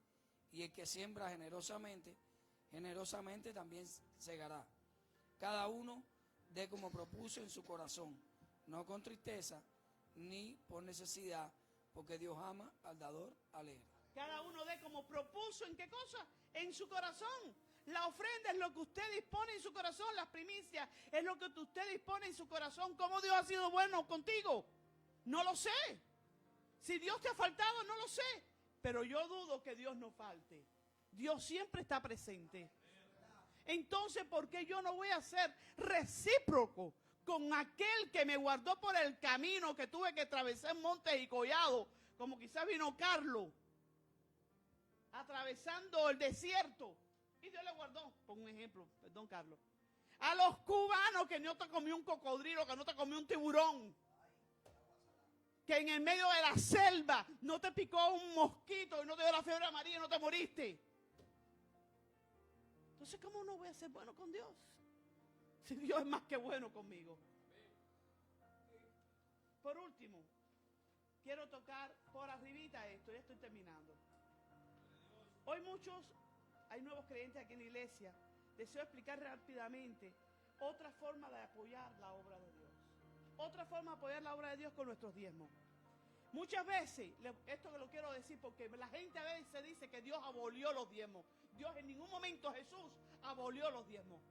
Y el que siembra generosamente, generosamente también segará. Cada uno dé como propuso en su corazón, no con tristeza ni por necesidad, porque Dios ama al dador alegre. Cada uno dé como propuso, ¿en qué cosa? En su corazón. La ofrenda es lo que usted dispone en su corazón, las primicias es lo que usted dispone en su corazón. ¿Cómo Dios ha sido bueno contigo? No lo sé. Si Dios te ha faltado, no lo sé. Pero yo dudo que Dios no falte. Dios siempre está presente. Entonces, ¿por qué yo no voy a ser recíproco con aquel que me guardó por el camino que tuve que atravesar montes y collados? Como quizás vino Carlos, atravesando el desierto. Y Dios le guardó, por un ejemplo, perdón Carlos. A los cubanos que no te comió un cocodrilo, que no te comió un tiburón. Que en el medio de la selva no te picó un mosquito y no te dio la fiebre amarilla y no te moriste. Entonces, ¿cómo no voy a ser bueno con Dios? Si Dios es más que bueno conmigo. Por último, quiero tocar por arribita esto, ya estoy terminando. Hoy hay nuevos creyentes aquí en la iglesia. Deseo explicar rápidamente otra forma de apoyar la obra de Dios. Otra forma de apoyar la obra de Dios con nuestros diezmos. Muchas veces, esto que lo quiero decir porque la gente a veces dice que Dios abolió los diezmos. Dios en ningún momento, Jesús, abolió los diezmos.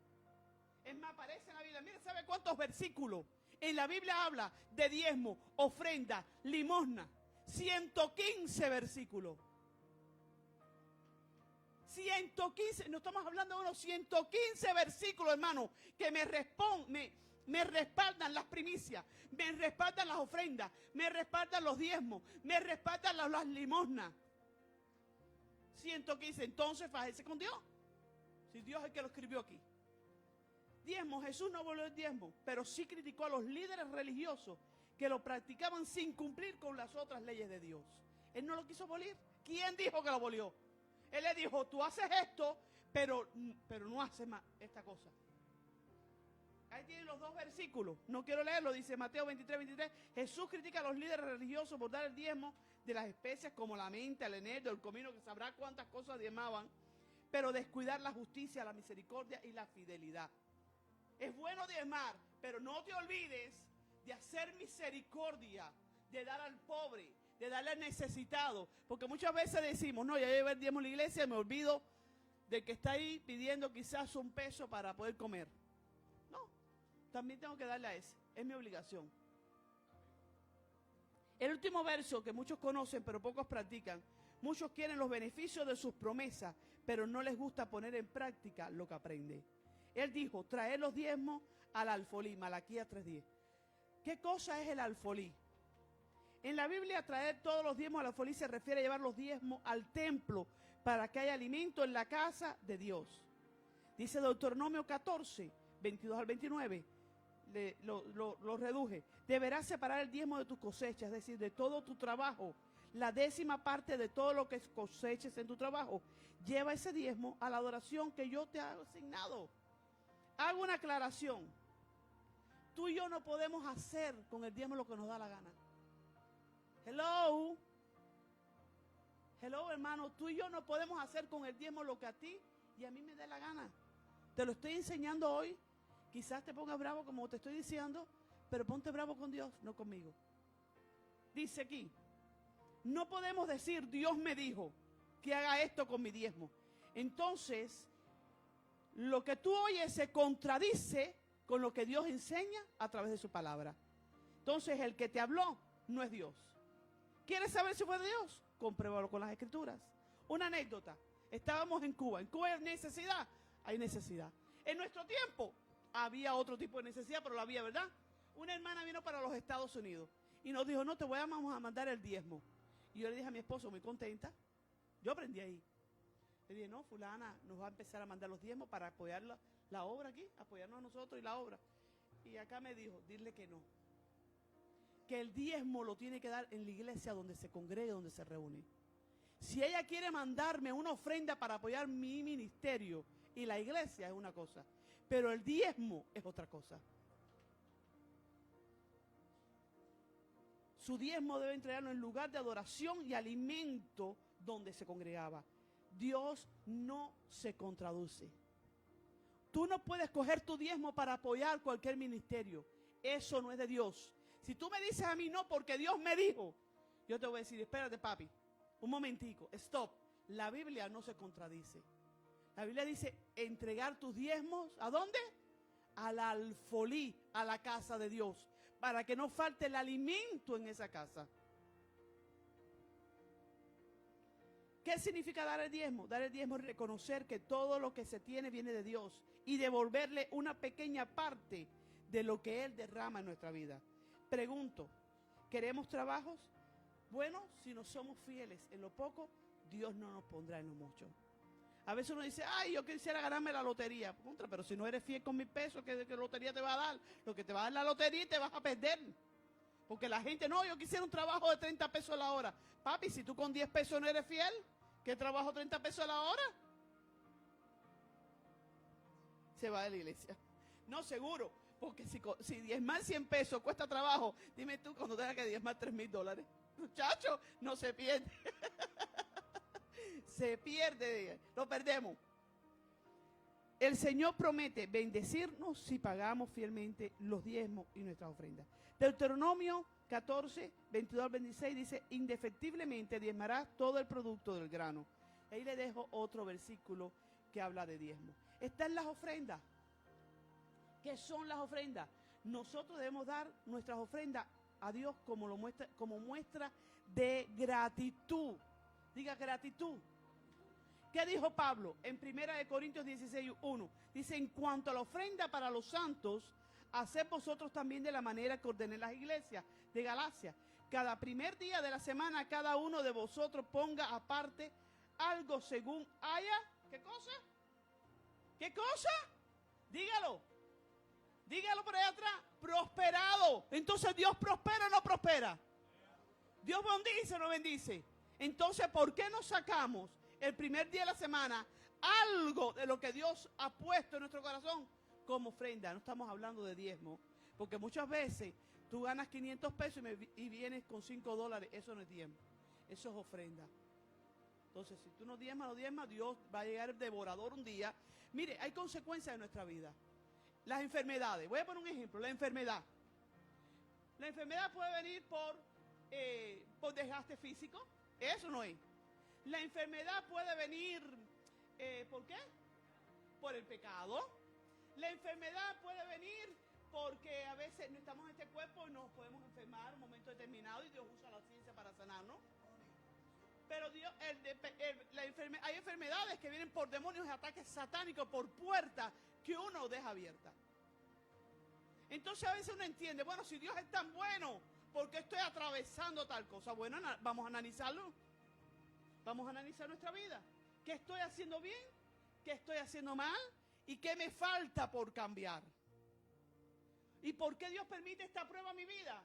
Es más, aparece en la Biblia. Mire, ¿sabe cuántos versículos? En la Biblia habla de diezmo, ofrenda, limosna. 115 versículos. 115, no estamos hablando de unos 115 versículos, hermano, que me respaldan las primicias, me respaldan las ofrendas, me respaldan los diezmos, me respaldan las limosnas. 115, entonces fájese con Dios. Si Dios es el que lo escribió aquí. Diezmo, Jesús no abolió el diezmo, pero sí criticó a los líderes religiosos que lo practicaban sin cumplir con las otras leyes de Dios. Él no lo quiso abolir. ¿Quién dijo que lo abolió? Él le dijo, tú haces esto, pero no haces más esta cosa. Ahí tienen los dos versículos. No quiero leerlo, dice Mateo 23. Jesús critica a los líderes religiosos por dar el diezmo de las especies como la menta, el eneldo, el comino, que sabrá cuántas cosas diezmaban, pero descuidar la justicia, la misericordia y la fidelidad. Es bueno diezmar, pero no te olvides de hacer misericordia, de dar al pobre, de darle al necesitado. Porque muchas veces decimos, no, ya llevo el diezmo en la iglesia y me olvido del que está ahí pidiendo quizás un peso para poder comer. No, también tengo que darle a ese. Es mi obligación. El último verso que muchos conocen pero pocos practican. Muchos quieren los beneficios de sus promesas, pero no les gusta poner en práctica lo que aprende. Él dijo, traer los diezmos al alfolí, Malaquías 3:10. ¿Qué cosa es el alfolí? En la Biblia, traer todos los diezmos al alfolí se refiere a llevar los diezmos al templo para que haya alimento en la casa de Dios. Dice Deuteronomio 14, 22 al 29, lo reduje. Deberás separar el diezmo de tus cosechas, es decir, de todo tu trabajo. La 10ª parte de todo lo que coseches en tu trabajo. Lleva ese diezmo a la adoración que yo te he asignado. Hago una aclaración. Tú y yo no podemos hacer con el diezmo lo que nos da la gana. Hello, hermano, tú y yo no podemos hacer con el diezmo lo que a ti y a mí me dé la gana. Te lo estoy enseñando hoy. Quizás te pongas bravo como te estoy diciendo, pero ponte bravo con Dios, no conmigo. Dice aquí, no podemos decir Dios me dijo que haga esto con mi diezmo. Entonces, lo que tú oyes se contradice con lo que Dios enseña a través de su palabra. Entonces, el que te habló no es Dios. ¿Quieres saber si fue de Dios? Compruébalo con las escrituras. Una anécdota. Estábamos en Cuba. En Cuba hay necesidad. Hay necesidad. En nuestro tiempo había otro tipo de necesidad, pero la había, ¿verdad? Una hermana vino para los Estados Unidos y nos dijo, no, vamos a mandar el diezmo. Y yo le dije a mi esposo, muy contenta. Yo aprendí ahí. Le dije, no, fulana nos va a empezar a mandar los diezmos para apoyar la obra aquí, apoyarnos a nosotros y la obra. Y acá me dijo, dile que no. Que el diezmo lo tiene que dar en la iglesia donde se congrega, donde se reúne. Si ella quiere mandarme una ofrenda para apoyar mi ministerio y la iglesia es una cosa, pero el diezmo es otra cosa. Su diezmo debe entregarlo en lugar de adoración y alimento donde se congregaba. Dios no se contradice. Tú no puedes coger tu diezmo para apoyar cualquier ministerio. Eso no es de Dios. Si tú me dices a mí no porque Dios me dijo, yo te voy a decir, espérate papi, un momentico, stop. La Biblia no se contradice. La Biblia dice entregar tus diezmos, ¿a dónde? Al alfolí, a la casa de Dios, para que no falte el alimento en esa casa. ¿Qué significa dar el diezmo? Dar el diezmo es reconocer que todo lo que se tiene viene de Dios y devolverle una pequeña parte de lo que Él derrama en nuestra vida. Pregunto, ¿queremos trabajos? Bueno, si no somos fieles en lo poco, Dios no nos pondrá en lo mucho. A veces uno dice, ay, yo quisiera ganarme la lotería. Pero si no eres fiel con 1,000 pesos, ¿qué lotería te va a dar? Lo que te va a dar la lotería y te vas a perder. Porque la gente, no, yo quisiera un trabajo de 30 pesos a la hora. Papi, si tú con 10 pesos no eres fiel, ¿qué trabajo 30 pesos a la hora? Se va de la iglesia. No, seguro. Porque si diezmar 100 pesos cuesta trabajo, dime tú cuando tengas que diezmar $3,000. Muchacho, no se pierde. Se pierde, lo perdemos. El Señor promete bendecirnos si pagamos fielmente los diezmos y nuestras ofrendas. Deuteronomio 14, 22 al 26 dice, indefectiblemente diezmarás todo el producto del grano. Ahí le dejo otro versículo que habla de diezmo. Están las ofrendas. ¿Qué son las ofrendas? Nosotros debemos dar nuestras ofrendas a Dios como muestra de gratitud. Diga gratitud. ¿Qué dijo Pablo en 1 Corintios 16, 1? Dice, en cuanto a la ofrenda para los santos, haced vosotros también de la manera que ordené las iglesias de Galacia. Cada primer día de la semana, cada uno de vosotros ponga aparte algo según haya. ¿Qué cosa? ¿Qué cosa? Dígalo. Dígalo por ahí atrás. Prosperado. Entonces, ¿Dios prospera o no prospera? ¿Dios bendice o no bendice? Entonces, ¿por qué no sacamos el primer día de la semana algo de lo que Dios ha puesto en nuestro corazón como ofrenda? No estamos hablando de diezmo, porque muchas veces tú ganas 500 pesos y vienes con $5. Eso no es diezmo, eso es ofrenda. Entonces, si tú no diezmas, Dios va a llegar el devorador un día. Mire, hay consecuencias en nuestra vida. Las enfermedades, voy a poner un ejemplo, la enfermedad. La enfermedad puede venir por desgaste físico, eso no es. La enfermedad puede venir, ¿por qué? Por el pecado. La enfermedad puede venir porque a veces no estamos en este cuerpo y nos podemos enfermar en un momento determinado y Dios usa la ciencia para sanarnos. Pero Dios, hay enfermedades que vienen por demonios y ataques satánicos, por puertas que uno deja abiertas. Entonces a veces uno entiende, bueno, si Dios es tan bueno, ¿por qué estoy atravesando tal cosa? Bueno, vamos a analizarlo. Vamos a analizar nuestra vida. ¿Qué estoy haciendo bien? ¿Qué estoy haciendo mal? ¿Y qué me falta por cambiar? ¿Y por qué Dios permite esta prueba en mi vida?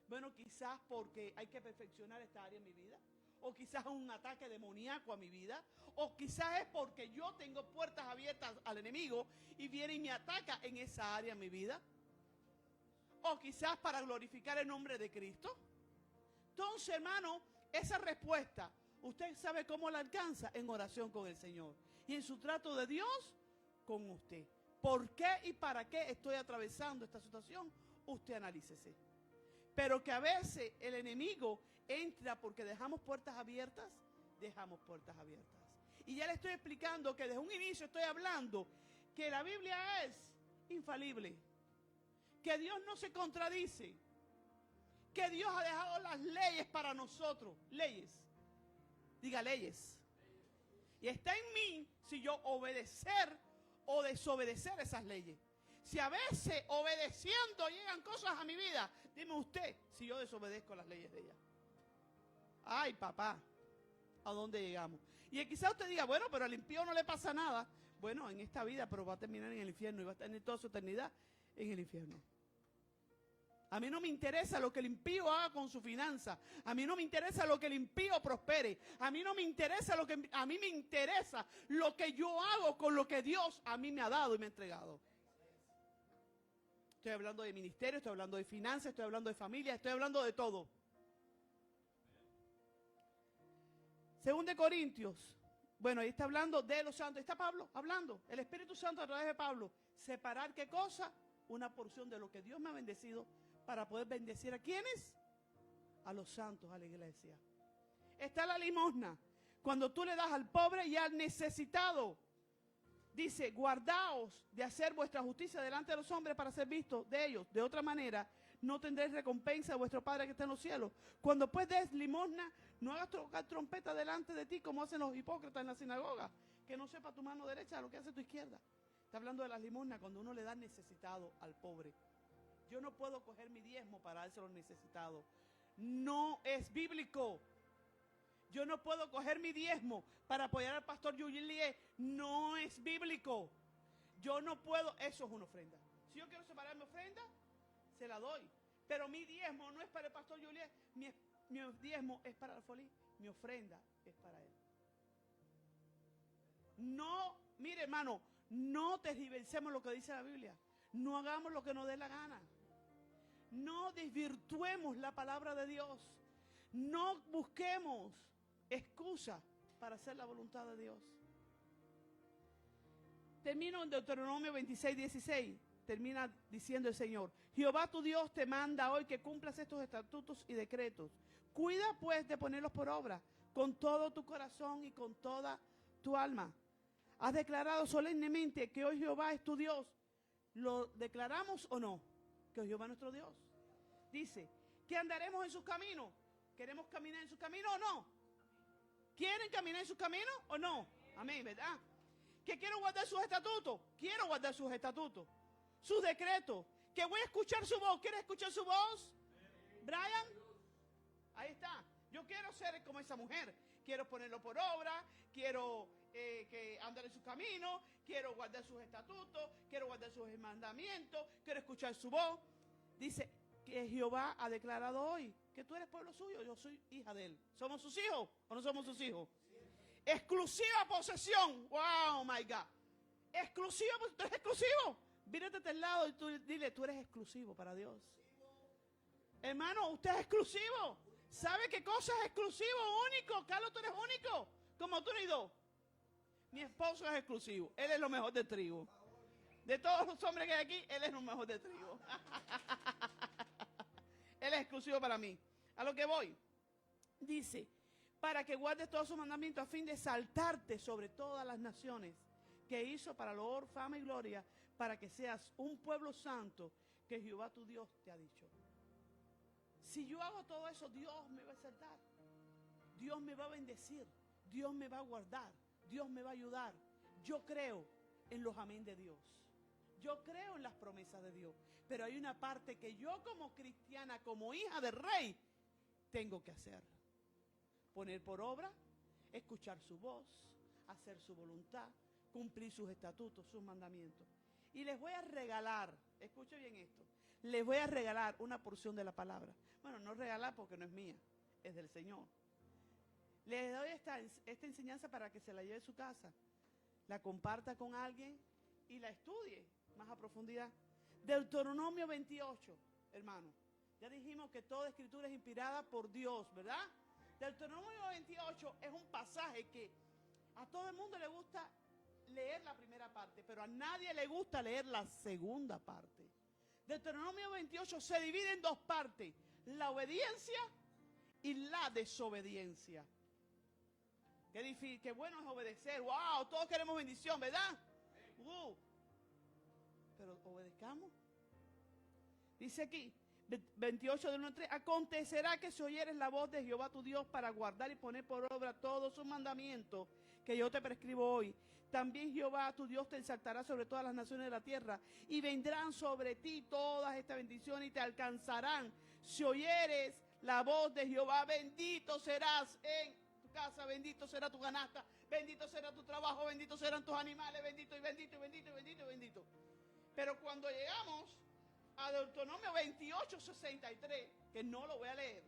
Bueno, quizás porque hay que perfeccionar esta área en mi vida. O quizás es un ataque demoníaco a mi vida. O quizás es porque yo tengo puertas abiertas al enemigo y viene y me ataca en esa área en mi vida. O quizás para glorificar el nombre de Cristo. Entonces, hermano, esa respuesta, usted sabe cómo la alcanza en oración con el Señor. Y en su trato de Dios con usted. ¿Por qué y para qué estoy atravesando esta situación? Usted analícese. Pero que a veces el enemigo entra porque dejamos puertas abiertas. Y ya le estoy explicando que desde un inicio estoy hablando que la Biblia es infalible. Que Dios no se contradice. Que Dios ha dejado las leyes para nosotros. Leyes. Diga leyes. Y está en mí si yo obedecer o desobedecer esas leyes. Si a veces obedeciendo llegan cosas a mi vida, dime usted si yo desobedezco las leyes de ella. Ay, papá, ¿a dónde llegamos? Y quizás usted diga, bueno, pero al impío no le pasa nada. Bueno, en esta vida, pero va a terminar en el infierno y va a tener toda su eternidad en el infierno. A mí no me interesa lo que el impío haga con su finanza. A mí no me interesa lo que el impío prospere. A mí no me interesa a mí me interesa lo que yo hago con lo que Dios a mí me ha dado y me ha entregado. Estoy hablando de ministerio, estoy hablando de finanzas, estoy hablando de familia, estoy hablando de todo. 2 Corintios Bueno, ahí está hablando de los santos. Está Pablo hablando. El Espíritu Santo a través de Pablo. Separar qué cosa, una porción de lo que Dios me ha bendecido para poder bendecir a quienes, a los santos, a la iglesia. Está la limosna. Cuando tú le das al pobre y al necesitado. Dice, guardaos de hacer vuestra justicia delante de los hombres para ser vistos de ellos. De otra manera, no tendréis recompensa de vuestro Padre que está en los cielos. Cuando pues des limosna, no hagas tocar trompeta delante de ti como hacen los hipócritas en la sinagoga. Que no sepa tu mano derecha lo que hace tu izquierda. Está hablando de las limosnas cuando uno le da necesitado al pobre. Yo no puedo coger mi diezmo para dárselo al necesitado. No es bíblico. Yo no puedo coger mi diezmo para apoyar al pastor Juliet. No es bíblico. Yo no puedo. Eso es una ofrenda. Si yo quiero separar mi ofrenda, se la doy. Pero mi diezmo no es para el pastor Juliet. Mi diezmo es para la Folí. Mi ofrenda es para él. No, mire hermano, no tergiversemos lo que dice la Biblia. No hagamos lo que nos dé la gana. No desvirtuemos la palabra de Dios. No busquemos excusa para hacer la voluntad de Dios. Termino en Deuteronomio 26:16. Termina diciendo el Señor: Jehová tu Dios te manda hoy que cumplas estos estatutos y decretos. Cuida pues de ponerlos por obra con todo tu corazón y con toda tu alma. Has declarado solemnemente que hoy Jehová es tu Dios. ¿Lo declaramos o no? Que hoy Jehová es nuestro Dios. Dice que andaremos en sus caminos. ¿Queremos caminar en sus caminos o no? ¿Quieren caminar en sus caminos o no? Amén, ¿verdad? ¿Que quiero guardar sus estatutos? Quiero guardar sus estatutos. Sus decretos. Que voy a escuchar su voz. ¿Quieres escuchar su voz? Brian. Ahí está. Yo quiero ser como esa mujer. Quiero ponerlo por obra. Quiero que andar en sus caminos. Quiero guardar sus estatutos. Quiero guardar sus mandamientos. Quiero escuchar su voz. Dice que Jehová ha declarado hoy que tú eres pueblo suyo. Yo soy hija de él. ¿Somos sus hijos o no somos sus hijos? Exclusiva posesión. Wow, my God. Exclusiva, tú eres exclusivo. Mírate del lado y tú dile, tú eres exclusivo para Dios. Hermano, usted es exclusivo. ¿Sabe qué cosa es exclusivo? Único. Carlos, tú eres único. Como tú ni dos. Mi esposo es exclusivo. Él es lo mejor de trigo. De todos los hombres que hay aquí, él es lo mejor de trigo. Él es exclusivo para mí. A lo que voy. Dice, para que guardes todos sus mandamientos a fin de exaltarte sobre todas las naciones que hizo para loor, fama y gloria, para que seas un pueblo santo que Jehová tu Dios te ha dicho. Si yo hago todo eso, Dios me va a exaltar. Dios me va a bendecir. Dios me va a guardar. Dios me va a ayudar. Yo creo en los amén de Dios. Yo creo en las promesas de Dios. Pero hay una parte que yo como cristiana, como hija del rey, tengo que hacer. Poner por obra, escuchar su voz, hacer su voluntad, cumplir sus estatutos, sus mandamientos. Y les voy a regalar, escuche bien esto, les voy a regalar una porción de la palabra. Bueno, no regalar porque no es mía, es del Señor. Les doy esta enseñanza para que se la lleve a su casa, la comparta con alguien y la estudie más a profundidad. Deuteronomio 28, hermano. Ya dijimos que toda escritura es inspirada por Dios, ¿verdad? Deuteronomio 28 es un pasaje que a todo el mundo le gusta leer la primera parte, pero a nadie le gusta leer la segunda parte. Deuteronomio 28 se divide en dos partes, la obediencia y la desobediencia. Qué difícil, qué bueno es obedecer. Wow, todos queremos bendición, ¿verdad? Pero obedezcamos. Dice aquí, 28 del 1 al 3, acontecerá que si oyeres la voz de Jehová tu Dios para guardar y poner por obra todos sus mandamientos que yo te prescribo hoy, también Jehová tu Dios te exaltará sobre todas las naciones de la tierra y vendrán sobre ti todas estas bendiciones y te alcanzarán. Si oyeres la voz de Jehová, bendito serás en tu casa, bendito será tu canasta, bendito será tu trabajo, bendito serán tus animales, bendito y bendito y bendito y bendito y bendito. Pero cuando llegamos a Deuteronomio 28, 63, que no lo voy a leer,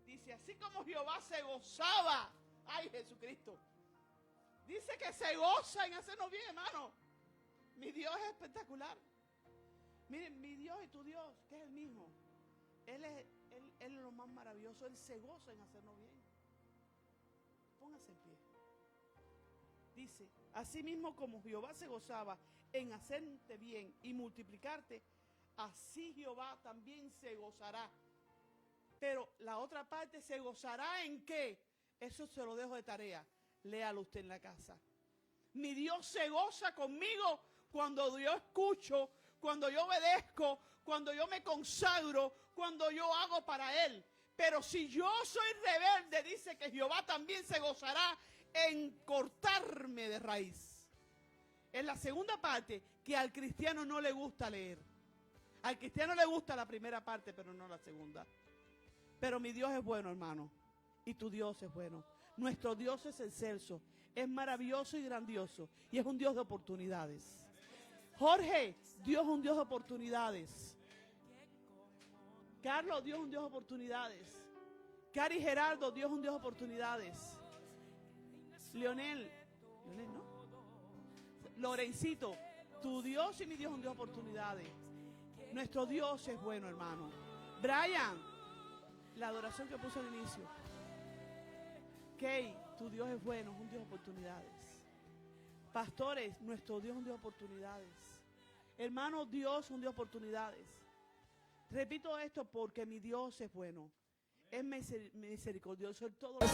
dice, así como Jehová se gozaba, ay Jesucristo, dice que se goza en hacernos bien, hermano. Mi Dios es espectacular. Miren, mi Dios y tu Dios, que es el mismo, Él es lo más maravilloso, Él se goza en hacernos bien. Póngase en pie. dice, así mismo como Jehová se gozaba en hacerte bien y multiplicarte, así Jehová también se gozará. Pero la otra parte, ¿se gozará en qué? Eso se lo dejo de tarea. Léalo usted en la casa. Mi Dios se goza conmigo cuando yo escucho, cuando yo obedezco, cuando yo me consagro, cuando yo hago para Él. Pero si yo soy rebelde, dice que Jehová también se gozará en cortarme de raíz. Es la segunda parte que al cristiano no le gusta leer. Al cristiano le gusta la primera parte, pero no la segunda. Pero mi Dios es bueno, hermano. Y tu Dios es bueno. Nuestro Dios es excelso. Es maravilloso y grandioso. Y es un Dios de oportunidades. Jorge, Dios es un Dios de oportunidades. Carlos, Dios es un Dios de oportunidades. Cari Gerardo, Dios es un Dios de oportunidades. Leonel, ¿no? Lorencito, tu Dios y mi Dios es un Dios de oportunidades. Nuestro Dios es bueno, hermano. Brian, la adoración que puso al inicio. Kay, tu Dios es bueno, es un Dios de oportunidades. Pastores, nuestro Dios es un Dios de oportunidades. Hermano, Dios es un Dios de oportunidades. Repito esto porque mi Dios es bueno. Es misericordioso en todo lo que